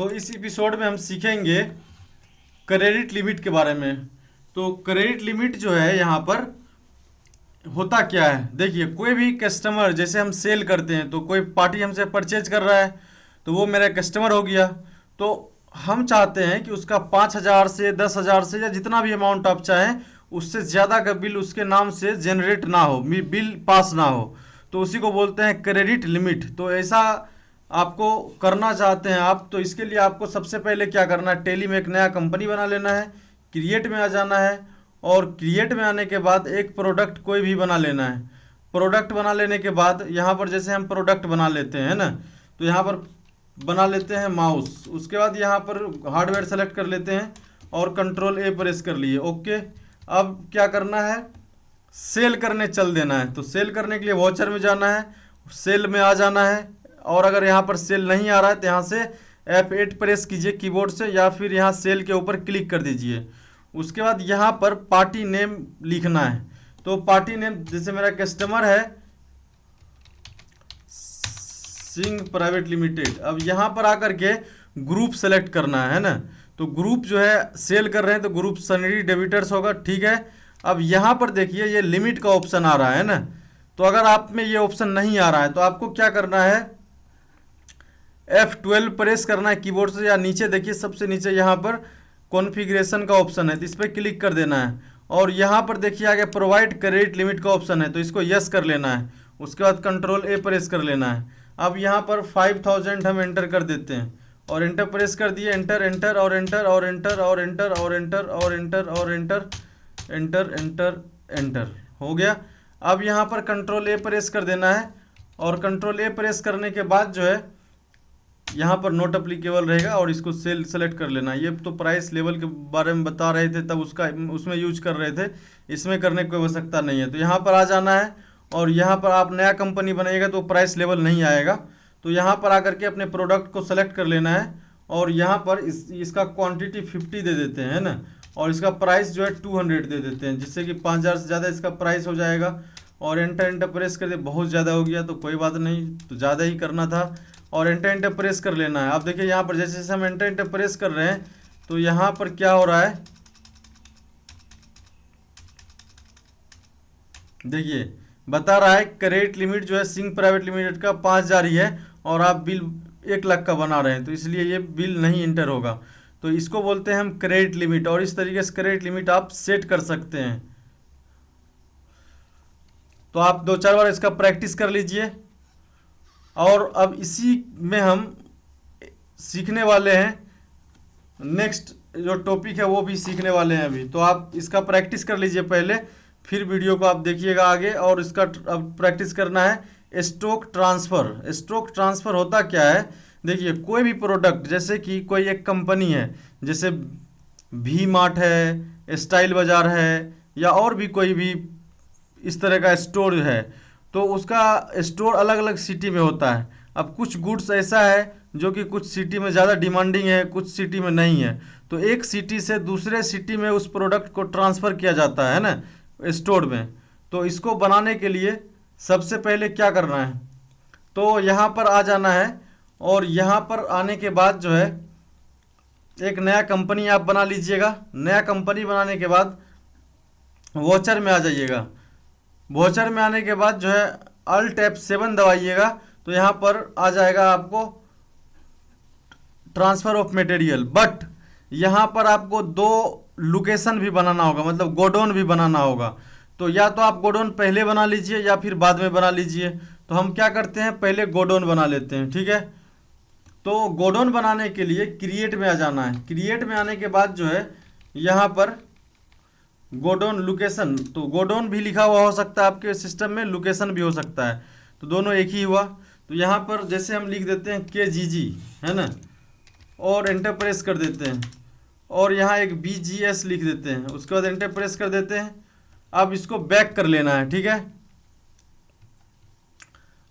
तो इस एपिसोड में हम सीखेंगे क्रेडिट लिमिट के बारे में। तो क्रेडिट लिमिट जो है यहाँ पर होता क्या है, देखिए कोई भी कस्टमर, जैसे हम सेल करते हैं तो कोई पार्टी हमसे परचेज कर रहा है तो वो मेरा कस्टमर हो गया। तो हम चाहते हैं कि उसका 5,000 से 10,000 से या जितना भी अमाउंट आप चाहें उससे ज़्यादा का बिल उसके नाम से जनरेट ना हो, बिल पास ना हो। तो उसी को बोलते हैं क्रेडिट लिमिट। तो ऐसा आपको करना चाहते हैं आप, तो इसके लिए आपको सबसे पहले क्या करना है, टेली में एक नया कंपनी बना लेना है, क्रिएट में आ जाना है और क्रिएट में आने के बाद एक प्रोडक्ट कोई भी बना लेना है। प्रोडक्ट बना लेने के बाद यहाँ पर जैसे हम प्रोडक्ट बना लेते हैं ना, तो यहाँ पर बना लेते हैं माउस। उसके बाद यहाँ पर हार्डवेयर सेलेक्ट कर लेते हैं और कंट्रोल ए प्रेस कर लिए, ओके। अब क्या करना है, सेल करने चल देना है। तो सेल करने के लिए वॉचर में जाना है, सेल में आ जाना है और अगर यहाँ पर सेल नहीं आ रहा है तो यहाँ से F8 प्रेस कीजिए कीबोर्ड से या फिर यहाँ सेल के ऊपर क्लिक कर दीजिए। उसके बाद यहाँ पर पार्टी नेम लिखना है। तो पार्टी नेम जैसे मेरा कस्टमर है सिंह प्राइवेट लिमिटेड। अब यहाँ पर आकर के ग्रुप सेलेक्ट करना है ना, तो ग्रुप जो है सेल कर रहे हैं तो ग्रुप सनरी डेबिटर्स होगा, ठीक है। अब यहाँ पर देखिए ये लिमिट का ऑप्शन आ रहा है ना, तो अगर आप में ये ऑप्शन नहीं आ रहा है तो आपको क्या करना है, F12 प्रेस करना है कीबोर्ड से, या नीचे देखिए सबसे नीचे यहाँ पर कॉन्फ़िगरेशन का ऑप्शन है तो इस पर क्लिक कर देना है। और यहाँ पर देखिए आगे प्रोवाइड क्रेडिट लिमिट का ऑप्शन है तो इसको यस कर लेना है। उसके बाद कंट्रोल ए प्रेस कर लेना है। अब यहाँ पर 5,000 हम एंटर कर देते हैं और एंटर प्रेस कर दिए, एंटर एंटर और एंटर और एंटर और एंटर और एंटर और एंटर और एंटर एंटर एंटर एंटर हो गया। अब यहाँ पर कंट्रोल ए प्रेस कर देना है और कंट्रोल ए प्रेस करने के बाद जो है यहाँ पर नोट अप्लीकेबल रहेगा और इसको सेल सेलेक्ट कर लेना। ये तो प्राइस लेवल के बारे में बता रहे थे तब उसमें यूज कर रहे थे, इसमें करने की कोई आवश्यकता नहीं है। तो यहाँ पर आ जाना है और यहाँ पर आप नया कंपनी बनाइएगा तो प्राइस लेवल नहीं आएगा। तो यहाँ पर आकर के अपने प्रोडक्ट को सेलेक्ट कर लेना है और यहाँ पर इसका क्वांटिटी 50 दे देते हैं ना, और इसका प्राइस जो है 200 दे देते हैं, जिससे कि 5,000 से ज़्यादा इसका प्राइस हो जाएगा। और एंटर एंटर प्रेस कर दे, बहुत ज़्यादा हो गया तो कोई बात नहीं, तो ज़्यादा ही करना था और एंटर एंटर प्रेस कर लेना है। आप देखिए यहाँ पर जैसे जैसे हम एंटर एंटर प्रेस कर रहे हैं तो यहाँ पर क्या हो रहा है, देखिए बता रहा है क्रेडिट लिमिट जो है सिंह प्राइवेट लिमिटेड का 5,000 ही है और आप बिल 1 लाख का बना रहे हैं तो इसलिए ये बिल नहीं इंटर होगा। तो इसको बोलते हैं हम क्रेडिट लिमिट, और इस तरीके से क्रेडिट लिमिट आप सेट कर सकते हैं। तो आप 2-4 बार इसका प्रैक्टिस कर लीजिए। और अब इसी में हम सीखने वाले हैं, नेक्स्ट जो टॉपिक है वो भी सीखने वाले हैं अभी। तो आप इसका प्रैक्टिस कर लीजिए पहले, फिर वीडियो को आप देखिएगा आगे। और इसका अब प्रैक्टिस करना है स्टॉक ट्रांसफ़र। स्टॉक ट्रांसफ़र होता क्या है, देखिए कोई भी प्रोडक्ट, जैसे कि कोई एक कंपनी है जैसे वी मार्ट है, स्टाइल बाज़ार है, या और भी कोई भी इस तरह का स्टोर है, तो उसका स्टोर अलग अलग सिटी में होता है। अब कुछ गुड्स ऐसा है जो कि कुछ सिटी में ज़्यादा डिमांडिंग है, कुछ सिटी में नहीं है, तो एक सिटी से दूसरे सिटी में उस प्रोडक्ट को ट्रांसफ़र किया जाता है ना स्टोर में। तो इसको बनाने के लिए सबसे पहले क्या करना है, तो यहाँ पर आ जाना है और यहाँ पर आने के बाद जो है एक नया कंपनी आप बना लीजिएगा। नया कंपनी बनाने के बाद वॉचर में आ जाइएगा। वॉचर में आने के बाद जो है Alt F7 दबाइएगा तो यहाँ पर आ जाएगा आपको ट्रांसफ़र ऑफ मटेरियल। बट यहाँ पर आपको 2 लोकेशन भी बनाना होगा, मतलब गोडाउन भी बनाना होगा। तो या तो आप गोडाउन पहले बना लीजिए या फिर बाद में बना लीजिए। तो हम क्या करते हैं, पहले गोडाउन बना लेते हैं, ठीक है। तो गोडाउन बनाने के लिए क्रिएट में आ जाना है। क्रिएट में आने के बाद जो है यहाँ पर गोडाउन लोकेशन, तो गोडाउन भी लिखा हुआ हो सकता है आपके सिस्टम में, लोकेशन भी हो सकता है, तो दोनों एक ही हुआ। तो यहाँ पर जैसे हम लिख देते हैं KGG है ना, और एंटर प्रेस कर देते हैं और यहाँ एक BGS लिख देते हैं, उसके बाद एंटर प्रेस कर देते हैं। अब इसको बैक कर लेना है, ठीक है।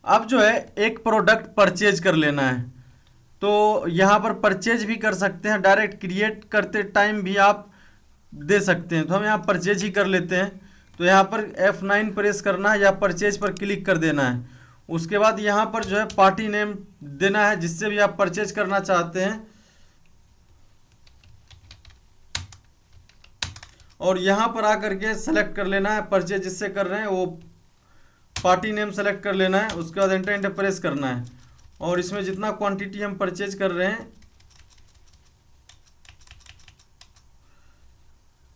अब जो है एक प्रोडक्ट परचेज कर लेना है, तो यहाँ पर परचेज भी कर सकते हैं, डायरेक्ट क्रिएट करते टाइम भी आप दे सकते हैं। तो हम यहाँ परचेज ही कर लेते हैं। तो यहाँ पर F9 प्रेस करना है या परचेज पर क्लिक कर देना है। उसके बाद यहाँ पर जो है पार्टी नेम देना है जिससे भी आप परचेज करना चाहते हैं। और यहाँ पर आकर के सेलेक्ट कर लेना है परचेज जिससे कर रहे हैं वो पार्टी नेम सेलेक्ट कर लेना है। उसके बाद एंटर एंटर प्रेस करना है और इसमें जितना क्वांटिटी हम परचेज कर रहे हैं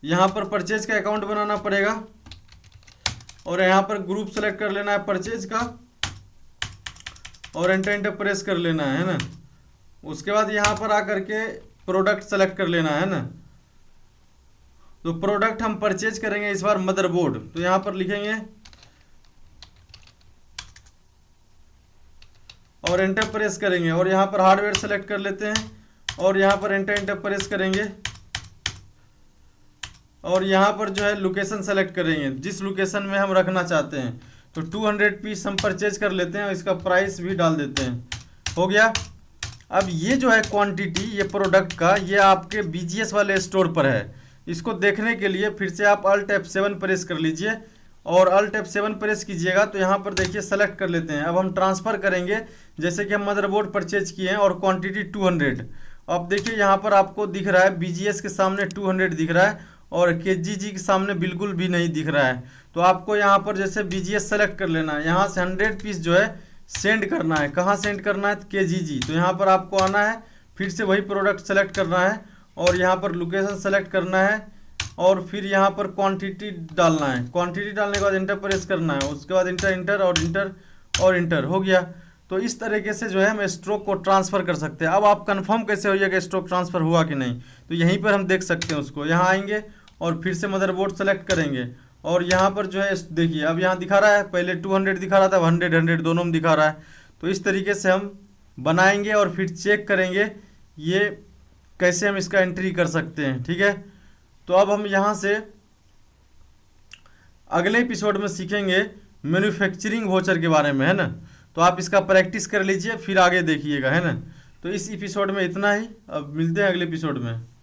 यहाँ पर परचेज का अकाउंट बनाना पड़ेगा और यहाँ पर ग्रुप सेलेक्ट कर लेना है परचेज का और एंटर एंटर प्रेस कर लेना है ना। उसके बाद यहाँ पर आकर के प्रोडक्ट सेलेक्ट कर लेना है ना। तो प्रोडक्ट हम परचेज करेंगे इस बार मदरबोर्ड, तो यहाँ पर लिखेंगे और एंटर प्रेस करेंगे और यहाँ पर हार्डवेयर सेलेक्ट कर लेते हैं और यहाँ पर एंटर एंटर प्रेस करेंगे और यहाँ पर जो है लोकेशन सेलेक्ट करेंगे जिस लोकेशन में हम रखना चाहते हैं। तो 200 पीस हम परचेज कर लेते हैं और इसका प्राइस भी डाल देते हैं। हो गया। अब ये जो है क्वांटिटी ये प्रोडक्ट का ये आपके BGS वाले स्टोर पर है। इसको देखने के लिए फिर से आप Alt F7 प्रेस कर लीजिए और Alt F7 प्रेस कीजिएगा तो यहाँ पर देखिए सेलेक्ट कर लेते हैं। अब हम ट्रांसफ़र करेंगे जैसे कि हम मदरबोर्ड परचेज किए हैं और क्वांटिटी 200। अब देखिए यहाँ पर आपको दिख रहा है BGS के सामने 200 दिख रहा है और KGG के सामने बिल्कुल भी नहीं दिख रहा है। तो आपको यहाँ पर जैसे BGS सेलेक्ट कर लेना है, यहाँ से 100 पीस जो है सेंड करना है। कहाँ सेंड करना है? KGG। तो यहाँ पर आपको आना है, फिर से वही प्रोडक्ट सेलेक्ट करना है और यहाँ पर लोकेशन सेलेक्ट करना है और फिर यहाँ पर क्वांटिटी डालना है। क्वांटिटी डालने के बाद इंटर प्रेस करना है, उसके बाद इंटर इंटर और इंटर और इंटर। हो गया। तो इस तरीके से जो है हम स्ट्रोक को ट्रांसफ़र कर सकते हैं। अब आप कंफर्म कैसे होइए कि स्ट्रोक ट्रांसफ़र हुआ कि नहीं, तो यहीं पर हम देख सकते हैं उसको। यहाँ आएंगे और फिर से मदरबोर्ड सेलेक्ट करेंगे और यहाँ पर जो है देखिए अब यहाँ दिखा रहा है, पहले 200 दिखा रहा था, 100 दोनों में दिखा रहा है। तो इस तरीके से हम बनाएंगे और फिर चेक करेंगे ये कैसे हम इसका एंट्री कर सकते हैं। ठीक है। तो अब हम यहाँ से अगले एपिसोड में सीखेंगे मैन्युफैक्चरिंग वाउचर के बारे में, है ना। तो आप इसका प्रैक्टिस कर लीजिए फिर आगे देखिएगा, है ना। तो इस एपिसोड में इतना ही, अब मिलते हैं अगले एपिसोड में।